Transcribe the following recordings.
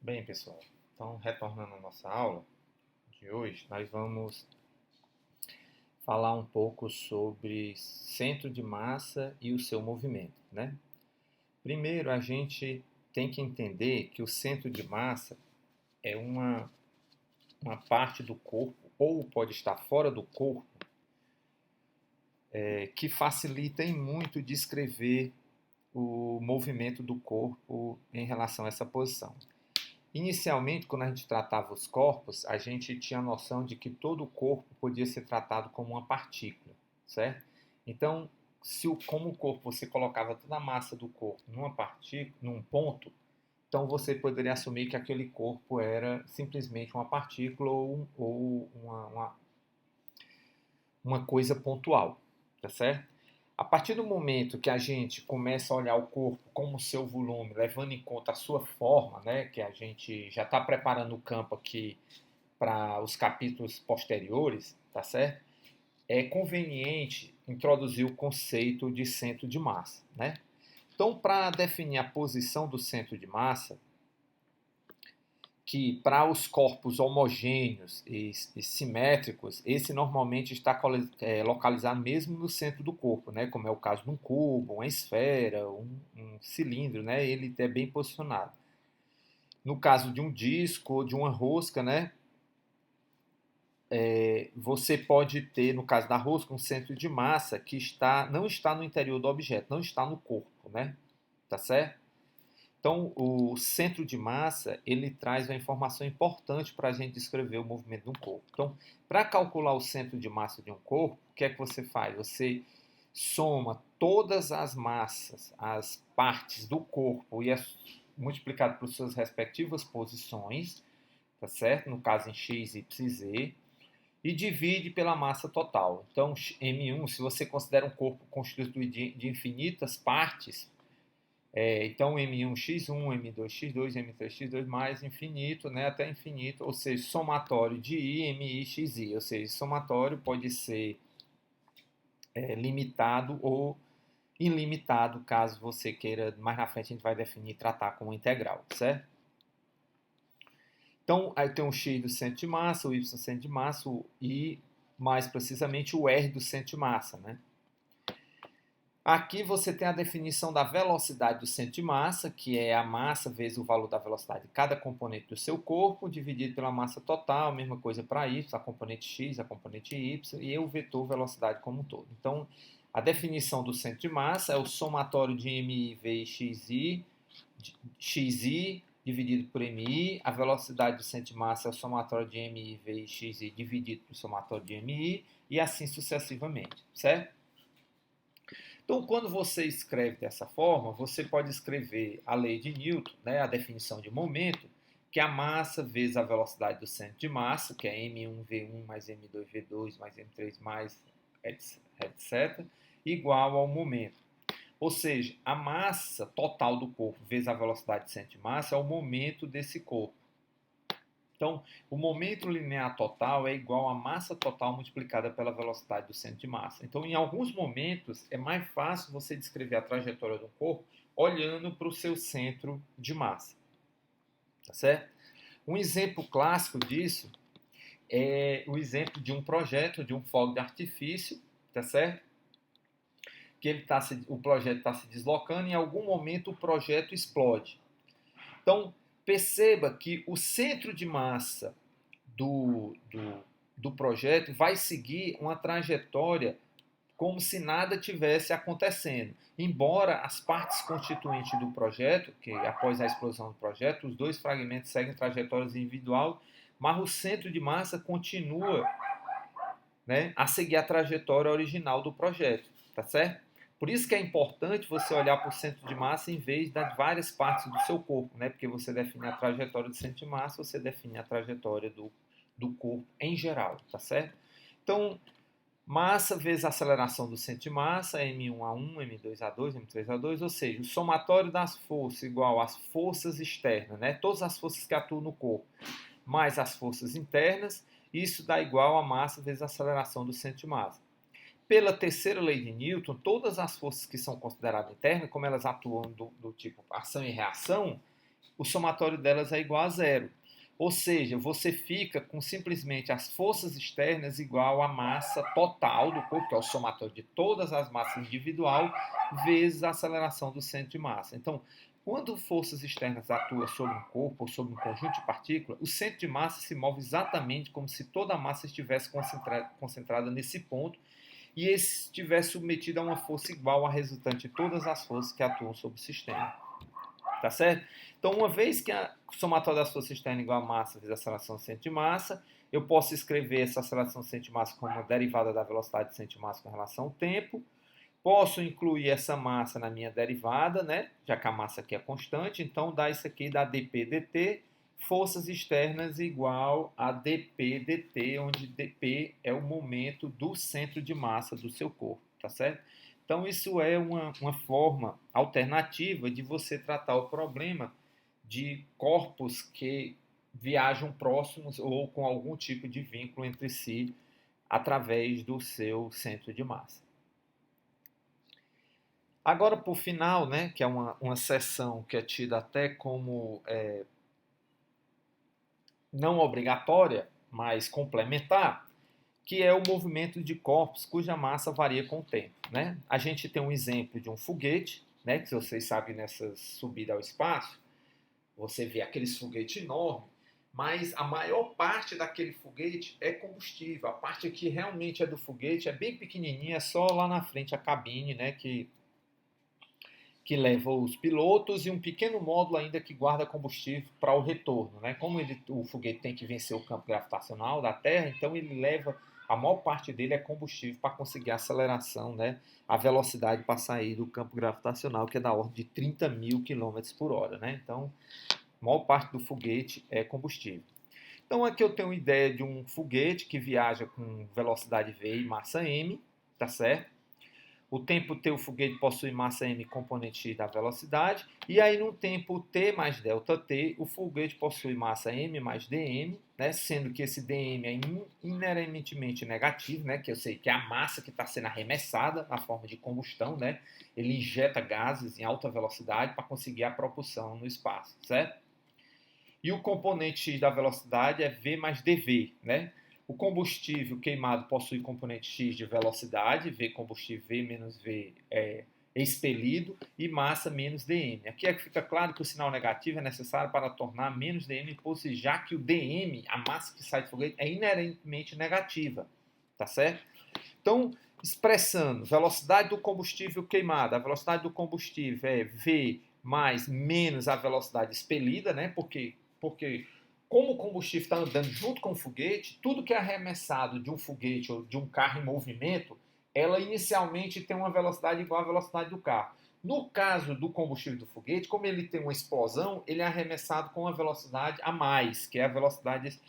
Bem, pessoal, então retornando à nossa aula de hoje, nós vamos falar um pouco sobre centro de massa e o seu movimento, né? Primeiro, a gente tem que entender que o centro de massa é uma parte do corpo, ou pode estar fora do corpo, que facilita em muito descrever o movimento do corpo em relação a essa posição. Inicialmente, quando a gente tratava os corpos, a gente tinha a noção de que todo o corpo podia ser tratado como uma partícula, certo? Então, como o corpo você colocava toda a massa do corpo numa partícula, num ponto, então você poderia assumir que aquele corpo era simplesmente uma partícula ou uma coisa pontual, tá certo? A partir do momento que a gente começa a olhar o corpo como seu volume, levando em conta a sua forma, né, que a gente já está preparando o campo aqui para os capítulos posteriores, tá certo? É conveniente introduzir o conceito de centro de massa, né? Então, para definir a posição do centro de massa, que para os corpos homogêneos e simétricos, esse normalmente está localizado mesmo no centro do corpo, né? Como é o caso de um cubo, uma esfera, um cilindro, né? Ele é bem posicionado. No caso de um disco ou de uma rosca, né? Você pode ter, no caso da rosca, um centro de massa que não está no interior do objeto, não está no corpo, né? Tá certo? Então, o centro de massa, ele traz uma informação importante para a gente descrever o movimento de um corpo. Então, para calcular o centro de massa de um corpo, o que é que você faz? Você soma todas as massas, as partes do corpo e é multiplicado por suas respectivas posições, tá certo? No caso em x, y e z, e divide pela massa total. Então, M1, se você considera um corpo constituído de infinitas partes, então M1x1, M2x2, M3x2 mais infinito, né, até infinito, ou seja, somatório de I, MI, XI, ou seja, somatório pode ser limitado ou ilimitado, caso você queira, mais na frente a gente vai definir e tratar como integral, certo? Então, aí tem o X do centro de massa, o Y do centro de massa, o I, mais precisamente o R do centro de massa, né? Aqui você tem a definição da velocidade do centro de massa, que é a massa vezes o valor da velocidade de cada componente do seu corpo, dividido pela massa total, mesma coisa para y, a componente x, a componente y, e o vetor velocidade como um todo. Então, a definição do centro de massa é o somatório de mi, v e xi dividido por mi, a velocidade do centro de massa é o somatório de mi, v e xi dividido pelo somatório de mi, e assim sucessivamente, certo? Então, quando você escreve dessa forma, você pode escrever a lei de Newton, né, a definição de momento, que é a massa vezes a velocidade do centro de massa, que é m1v1 mais m2v2 mais m3 mais etc., igual ao momento. Ou seja, a massa total do corpo vezes a velocidade do centro de massa é o momento desse corpo. Então, o momento linear total é igual à massa total multiplicada pela velocidade do centro de massa. Então, em alguns momentos, é mais fácil você descrever a trajetória do corpo olhando para o seu centro de massa. Tá certo? Um exemplo clássico disso é o exemplo de um projeto, de um fogo de artifício, tá certo? Que o projeto está se deslocando e em algum momento o projeto explode. Então, perceba que o centro de massa do projeto vai seguir uma trajetória como se nada tivesse acontecendo. Embora as partes constituintes do projeto, que após a explosão do projeto, os dois fragmentos seguem trajetórias individuais, mas o centro de massa continua, né, a seguir a trajetória original do projeto, tá certo? Por isso que é importante você olhar para o centro de massa em vez das várias partes do seu corpo, né? Porque você define a trajetória do centro de massa, você define a trajetória do corpo em geral, tá certo? Então, massa vezes a aceleração do centro de massa, M1A1, M2A2, M3A2, ou seja, o somatório das forças igual às forças externas, né? Todas as forças que atuam no corpo, mais as forças internas, isso dá igual a massa vezes a aceleração do centro de massa. Pela terceira lei de Newton, todas as forças que são consideradas internas, como elas atuam do tipo ação e reação, o somatório delas é igual a zero. Ou seja, você fica com simplesmente as forças externas igual à massa total do corpo, que é o somatório de todas as massas individual, vezes a aceleração do centro de massa. Então, quando forças externas atuam sobre um corpo ou sobre um conjunto de partículas, o centro de massa se move exatamente como se toda a massa estivesse concentrada nesse ponto e estivesse submetido a uma força igual à resultante de todas as forças que atuam sobre o sistema. Tá certo? Então, uma vez que a somatória das forças externas é igual a massa vezes a aceleração do centro de massa, eu posso escrever essa aceleração do centro de massa como uma derivada da velocidade do centro de massa com relação ao tempo. Posso incluir essa massa na minha derivada, né? Já que a massa aqui é constante, então dá isso aqui, dá dp dt, forças externas igual a dp dt, onde dp é o momento do centro de massa do seu corpo, tá certo? Então, isso é uma forma alternativa de você tratar o problema de corpos que viajam próximos ou com algum tipo de vínculo entre si através do seu centro de massa. Agora, por final, né, que é uma seção que é tida até como não obrigatória, mas complementar, que é o movimento de corpos cuja massa varia com o tempo. Né? A gente tem um exemplo de um foguete, né, que vocês sabem nessa subida ao espaço, você vê aqueles foguetes enormes, mas a maior parte daquele foguete é combustível. A parte que realmente é do foguete é bem pequenininha, é só lá na frente a cabine, né, que leva os pilotos e um pequeno módulo ainda que guarda combustível para o retorno. Né? Como o foguete tem que vencer o campo gravitacional da Terra, então ele leva, a maior parte dele é combustível para conseguir a aceleração, né? A velocidade para sair do campo gravitacional, que é da ordem de 30 mil km por hora. Né? Então, a maior parte do foguete é combustível. Então aqui eu tenho uma ideia de um foguete que viaja com velocidade v e massa m, tá certo? O tempo t, o foguete possui massa m componente x da velocidade, e aí no tempo t mais delta t, o foguete possui massa m mais dm, né, sendo que esse dm é inerentemente negativo, né, que eu sei que é a massa que está sendo arremessada na forma de combustão, né, ele injeta gases em alta velocidade para conseguir a propulsão no espaço, certo? E o componente x da velocidade é v mais dv, né? O combustível queimado possui componente x de velocidade, v combustível, v menos v é expelido, e massa menos dm. Aqui é que fica claro que o sinal negativo é necessário para tornar menos dm possível, já que o dm, a massa que sai do foguete, é inerentemente negativa, tá certo? Então, expressando velocidade do combustível queimado, a velocidade do combustível é v mais menos a velocidade expelida, né? Porque como o combustível está andando junto com o foguete, tudo que é arremessado de um foguete ou de um carro em movimento, ela inicialmente tem uma velocidade igual à velocidade do carro. No caso do combustível do foguete, como ele tem uma explosão, ele é arremessado com uma velocidade a mais, que é a velocidade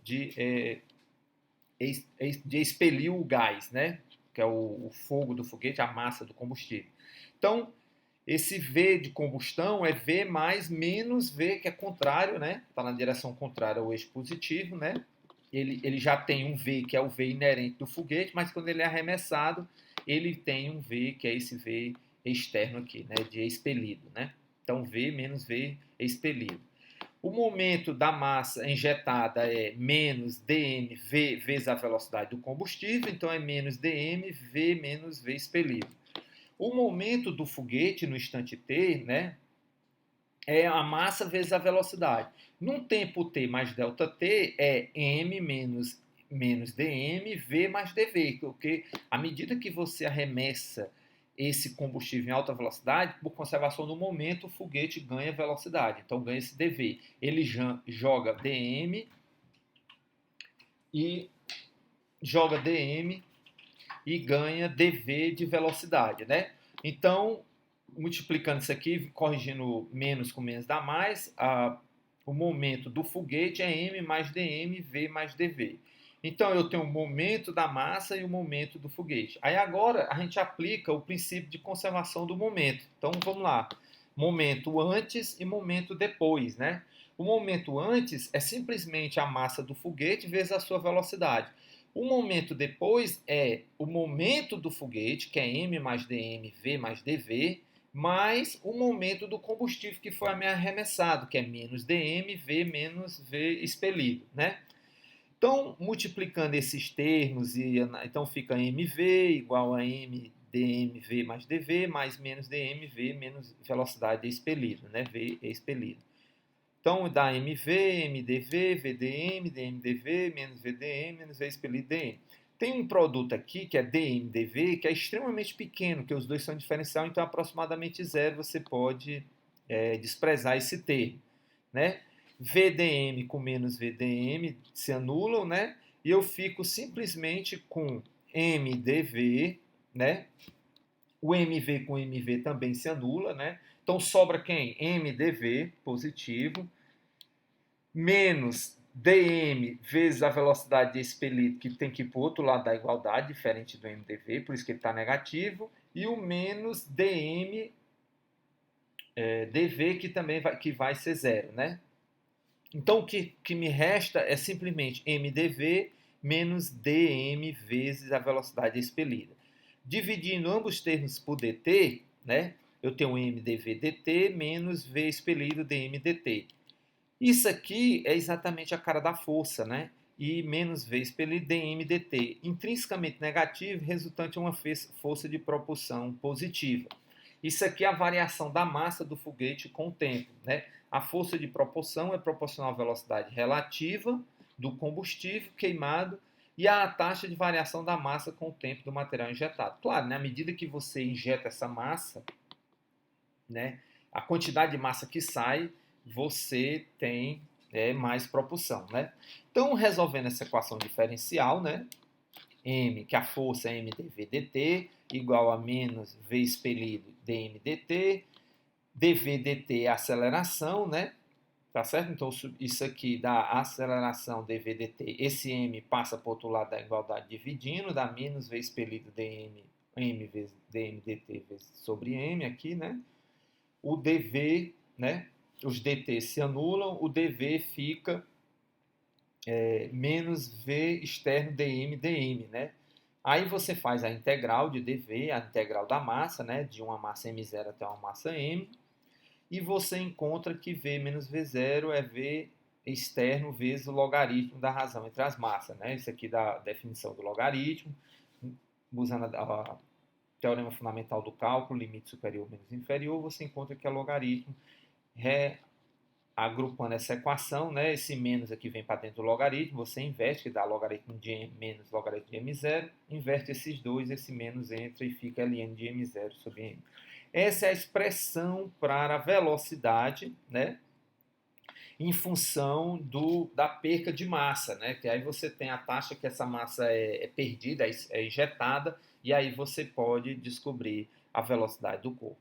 de expelir o gás, né? Que é o fogo do foguete, a massa do combustível. Então, esse V de combustão é V mais menos V, que é contrário, né? Está na direção contrária ao eixo positivo, né? Ele já tem um V, que é o V inerente do foguete, mas quando ele é arremessado, ele tem um V, que é esse V externo aqui, né? De expelido, né? Então, V menos V expelido. O momento da massa injetada é menos dmv vezes a velocidade do combustível, então é menos dmv menos v expelido. O momento do foguete no instante t, né, é a massa vezes a velocidade. Num tempo t mais delta t é m menos dm, v mais dv, porque à medida que você arremessa esse combustível em alta velocidade, por conservação do momento, o foguete ganha velocidade, então ganha esse dv. Ele joga dm e ganha dv de velocidade, né? Então, multiplicando isso aqui, corrigindo menos com menos dá mais, o momento do foguete é m mais dm, v mais dv. Então, eu tenho o momento da massa e o momento do foguete. Aí agora a gente aplica o princípio de conservação do momento. Então, vamos lá. Momento antes e momento depois, né? O momento antes é simplesmente a massa do foguete vezes a sua velocidade. O momento depois é o momento do foguete, que é m mais dm, v mais dv, mais o momento do combustível que foi arremessado, que é menos dm, v menos v expelido, né? Então, multiplicando esses termos, então fica mv igual a m dmv mais dv, mais menos dmv menos velocidade expelida, né? V expelido. Então, dá mv, mdv, vdm, dmdv, menos vdm, menos v expelido dm. Tem um produto aqui, que é dmdv, que é extremamente pequeno, que os dois são diferencial, então aproximadamente zero você pode desprezar esse termo, né? VDM com menos VDM se anulam, né? E eu fico simplesmente com MDV, né? O MV com MV também se anula, né? Então sobra quem? MDV positivo menos dm vezes a velocidade de expelido, que tem que ir para o outro lado da igualdade, diferente do MDV, por isso que ele está negativo, e o menos dm dv, que também vai ser zero, né? Então, o que me resta é simplesmente mdv menos dm vezes a velocidade expelida. Dividindo ambos os termos por dt, né, eu tenho mdv dt menos v expelido dm dt. Isso aqui é exatamente a cara da força, né? E menos v expelido dm dt. Intrinsecamente negativo, resultante de uma força de propulsão positiva. Isso aqui é a variação da massa do foguete com o tempo, né? A força de propulsão é proporcional à velocidade relativa do combustível queimado e à taxa de variação da massa com o tempo do material injetado. Claro, na medida que você injeta essa massa, né, a quantidade de massa que sai, você tem mais propulsão, né? Então, resolvendo essa equação diferencial, né, m, que a força é mdv dt, igual a menos v expelido dm dt, dv dt é a aceleração, né? Tá certo? Então, isso aqui dá aceleração dv dt. Esse m passa para o outro lado da igualdade dividindo, dá menos v expelido dm, m vezes dm dt sobre m aqui, né? O dv, né? Os dt se anulam, o dv fica menos v externo dm, né? Aí você faz a integral de dv, a integral da massa, né? De uma massa m0 até uma massa m, e você encontra que v menos v0 é v externo vezes o logaritmo da razão entre as massas, né? Isso aqui dá a definição do logaritmo, usando a teorema fundamental do cálculo, limite superior menos inferior, você encontra que é logaritmo, agrupando essa equação, né? Esse menos aqui vem para dentro do logaritmo, você inverte, que dá logaritmo de m menos logaritmo de m0, inverte esses dois, esse menos entra e fica ln de m0 sobre m. Essa é a expressão para a velocidade, né? Em função da perca de massa, né? Que aí você tem a taxa que essa massa é perdida, é injetada, e aí você pode descobrir a velocidade do corpo.